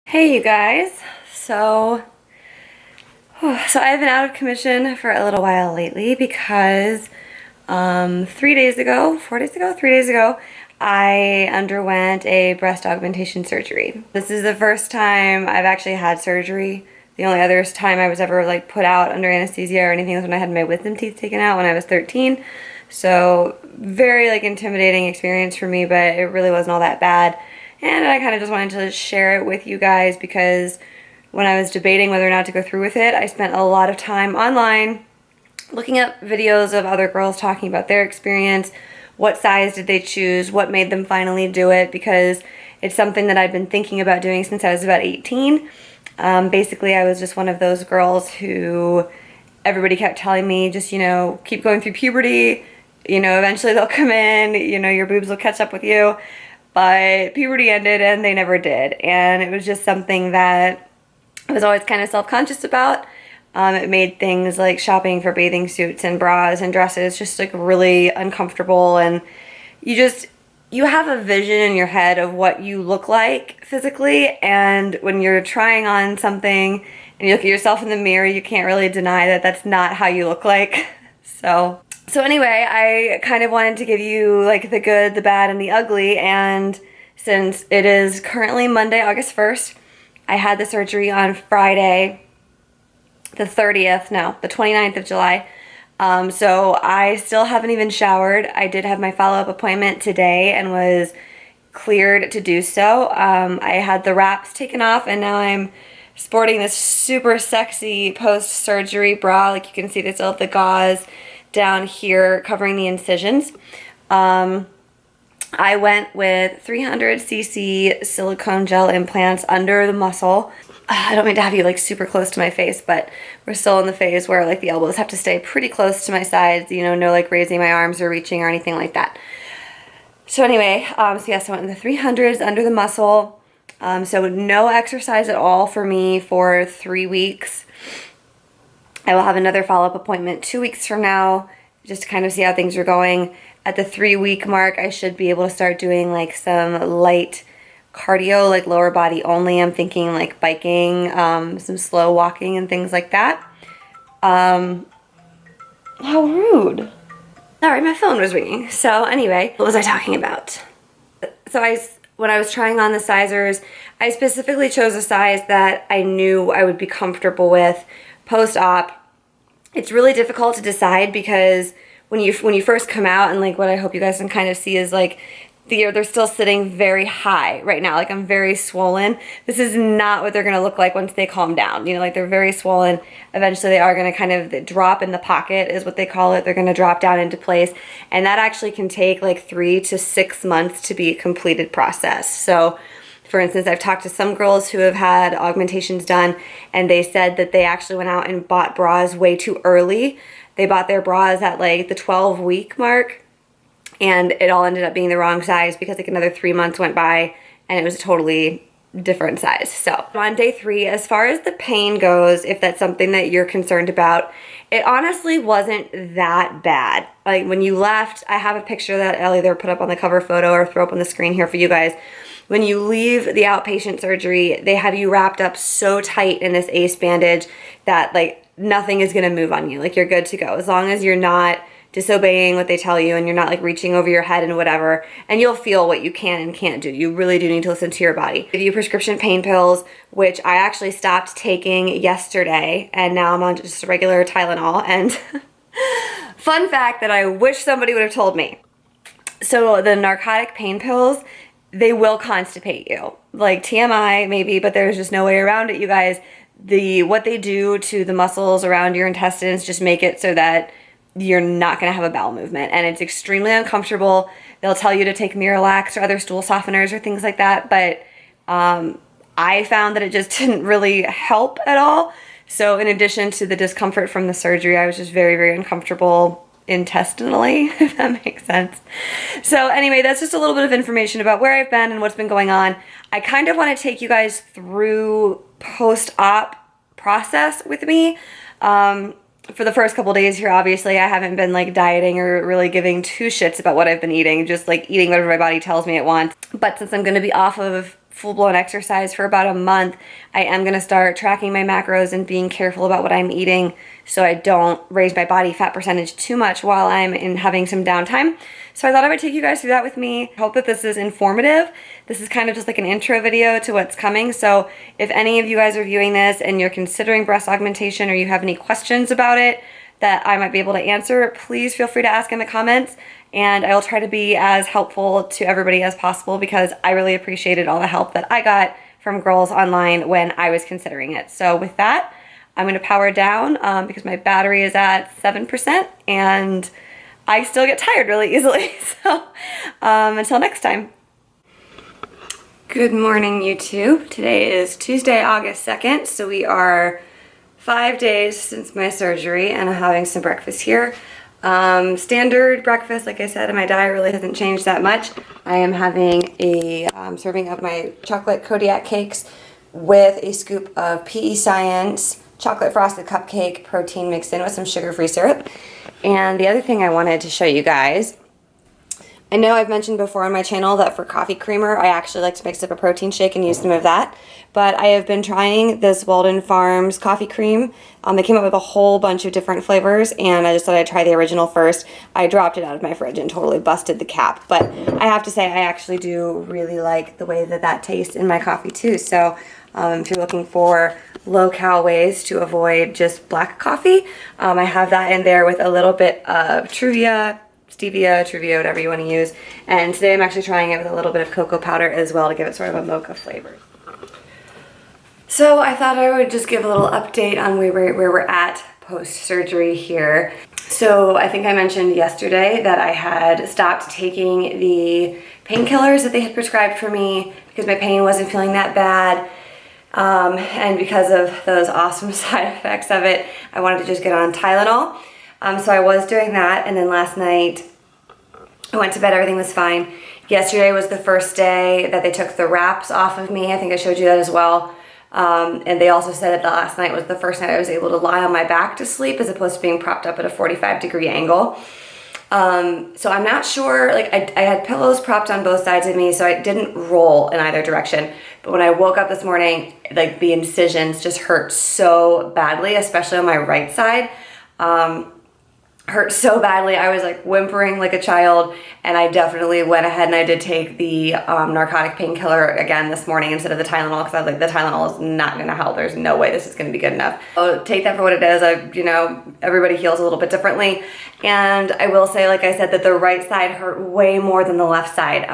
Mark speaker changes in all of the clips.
Speaker 1: Hey you guys, so I've been out of commission for a little while lately because 3 days ago, 4 days ago, 3 days ago, I underwent a breast augmentation surgery. This is the first time I've actually had surgery. The only other time I was ever like put out under anesthesia or anything was when I had my wisdom teeth taken out when I was 13. So very like intimidating experience for me, but it really wasn't all that bad. And I kind of just wanted to share it with you guys because when I was debating whether or not to go through with it, I spent a lot of time online looking up videos of other girls talking about their experience, what size did they choose, what made them finally do it, because it's something that I've been thinking about doing since I was about 18. Basically, I was just one of those girls who everybody kept telling me, just, keep going through puberty, eventually they'll come in, your boobs will catch up with you. But puberty ended and they never did. And it was just something that I was always kind of self-conscious about. It made things like shopping for bathing suits and bras and dresses just like really uncomfortable. And you have a vision in your head of what you look like physically. And when you're trying on something and you look at yourself in the mirror, you can't really deny that that's not how you look like. So anyway, I kind of wanted to give you like the good, the bad, and the ugly, and since it is currently Monday, August 1st, I had the surgery on Friday, the 29th of July, so I still haven't even showered. I did have my follow-up appointment today and was cleared to do so. I had the wraps taken off, and now I'm sporting this super sexy post-surgery bra. Like you can see, there's all the gauze down here covering the incisions. I went with 300cc silicone gel implants under the muscle. I don't mean to have you like super close to my face, but we're still in the phase where like the elbows have to stay pretty close to my sides, no like raising my arms or reaching or anything like that. So anyway, so yes, I went with the 300s under the muscle. So no exercise at all for me for 3 weeks. I will have another follow-up appointment 2 weeks from now just to kind of see how things are going. At the 3-week mark, I should be able to start doing like some light cardio, like lower body only. I'm thinking like biking, some slow walking and things like that. How rude. Sorry, my phone was ringing. So anyway, what was I talking about? So when I was trying on the sizers, I specifically chose a size that I knew I would be comfortable with post-op. It's really difficult to decide because when you first come out, and like what I hope you guys can kind of see is like they're still sitting very high right now. Like I'm very swollen. This is not what they're gonna look like once they calm down. Like they're very swollen. Eventually they are gonna kind of drop in the pocket is what they call it. They're gonna drop down into place, and that actually can take like 3 to 6 months to be a completed process. So for instance, I've talked to some girls who have had augmentations done, and they said that they actually went out and bought bras way too early. They bought their bras at like the 12-week mark, and it all ended up being the wrong size because like another 3 months went by and it was a totally different size. So on day 3, as far as the pain goes, if that's something that you're concerned about, it honestly wasn't that bad. Like when you left, I have a picture that I'll either put up on the cover photo or throw up on the screen here for you guys. When you leave the outpatient surgery, they have you wrapped up so tight in this ACE bandage that like nothing is gonna move on you. Like you're good to go. As long as you're not disobeying what they tell you and you're not like reaching over your head and whatever, and you'll feel what you can and can't do. You really do need to listen to your body. They give you prescription pain pills, which I actually stopped taking yesterday, and now I'm on just regular Tylenol. And fun fact that I wish somebody would have told me. So the narcotic pain pills, they will constipate you. Like TMI maybe, but there's just no way around it, you guys. What they do to the muscles around your intestines just make it so that you're not gonna have a bowel movement, and it's extremely uncomfortable. They'll tell you to take Miralax or other stool softeners or things like that, but I found that it just didn't really help at all. So in addition to the discomfort from the surgery, I was just very, very uncomfortable intestinally, if that makes sense. So anyway, that's just a little bit of information about where I've been and what's been going on. I kind of want to take you guys through post-op process with me. For the first couple days here, obviously, I haven't been like dieting or really giving two shits about what I've been eating, just like eating whatever my body tells me it wants. But since I'm going to be off of full-blown exercise for about a month, I am going to start tracking my macros and being careful about what I'm eating so I don't raise my body fat percentage too much while I'm having some downtime. So I thought I would take you guys through that with me. I hope that this is informative. This is kind of just like an intro video to what's coming. So if any of you guys are viewing this and you're considering breast augmentation or you have any questions about it that I might be able to answer, please feel free to ask in the comments. And I will try to be as helpful to everybody as possible because I really appreciated all the help that I got from girls online when I was considering it. So with that, I'm going to power down because my battery is at 7% and I still get tired really easily. So until next time. Good morning, YouTube. Today is Tuesday, August 2nd. So we are 5 days since my surgery and I'm having some breakfast here. Standard breakfast, like I said, and my diet really hasn't changed that much. I am having a serving of my chocolate Kodiak cakes with a scoop of PE Science chocolate frosted cupcake protein mixed in with some sugar-free syrup. And the other thing I wanted to show you guys, I know I've mentioned before on my channel that for coffee creamer, I actually like to mix up a protein shake and use some of that. But I have been trying this Walden Farms coffee cream. They came up with a whole bunch of different flavors, and I just thought I'd try the original first. I dropped it out of my fridge and totally busted the cap. But I have to say, I actually do really like the way that that tastes in my coffee too. So if you're looking for low-cal ways to avoid just black coffee, I have that in there with a little bit of stevia, whatever you want to use. And today I'm actually trying it with a little bit of cocoa powder as well to give it sort of a mocha flavor. So I thought I would just give a little update on where we're at post-surgery here. So I think I mentioned yesterday that I had stopped taking the painkillers that they had prescribed for me because my pain wasn't feeling that bad. And because of those awesome side effects of it, I wanted to just get on Tylenol. So I was doing that, and then last night I went to bed, everything was fine. Yesterday was the first day that they took the wraps off of me. I think I showed you that as well. And they also said that last night was the first night I was able to lie on my back to sleep as opposed to being propped up at a 45-degree angle. So I'm not sure, like I had pillows propped on both sides of me, so I didn't roll in either direction. But when I woke up this morning, like the incisions just hurt so badly, especially on my right side. Hurt so badly. I was like whimpering like a child, and I definitely went ahead and I did take the narcotic painkiller again this morning instead of the Tylenol because I was like, the Tylenol is not going to help. There's no way this is going to be good enough. I'll take that for what it is. Everybody heals a little bit differently, and I will say, like I said, that the right side hurt way more than the left side.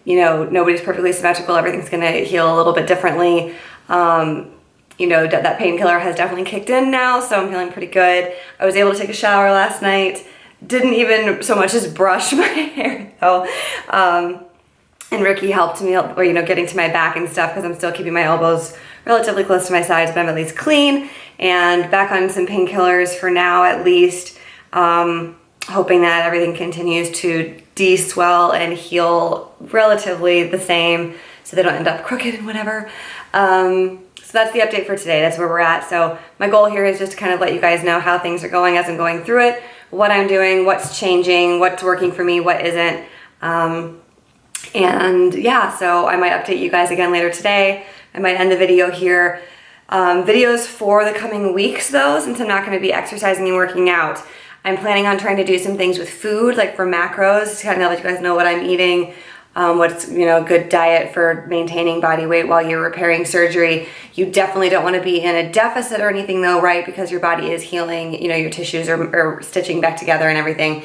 Speaker 1: Nobody's perfectly symmetrical. Everything's going to heal a little bit differently. That painkiller has definitely kicked in now, so I'm feeling pretty good. I was able to take a shower last night. Didn't even so much as brush my hair though. And Ricky helped me, getting to my back and stuff because I'm still keeping my elbows relatively close to my sides, but I'm at least clean and back on some painkillers for now at least. Hoping that everything continues to de-swell and heal relatively the same so they don't end up crooked and whatever. So that's the update for today. That's where we're at. So my goal here is just to kind of let you guys know how things are going as I'm going through it, what I'm doing, what's changing, what's working for me, what isn't. And yeah, so I might update you guys again later today. I might end the video here. Videos for the coming weeks though, since I'm not going to be exercising and working out, I'm planning on trying to do some things with food, like for macros, to kind of let you guys know what I'm eating. What's a good diet for maintaining body weight while you're repairing surgery. You definitely don't want to be in a deficit or anything though, right? Because your body is healing, your tissues are stitching back together and everything.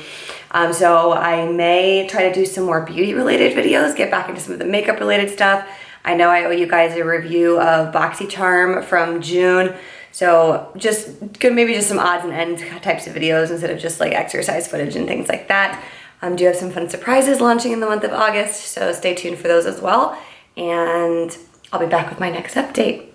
Speaker 1: So I may try to do some more beauty related videos, get back into some of the makeup related stuff. I know I owe you guys a review of BoxyCharm from June. So maybe just some odds and ends types of videos instead of just like exercise footage and things like that. Do have some fun surprises launching in the month of August, so stay tuned for those as well. And I'll be back with my next update.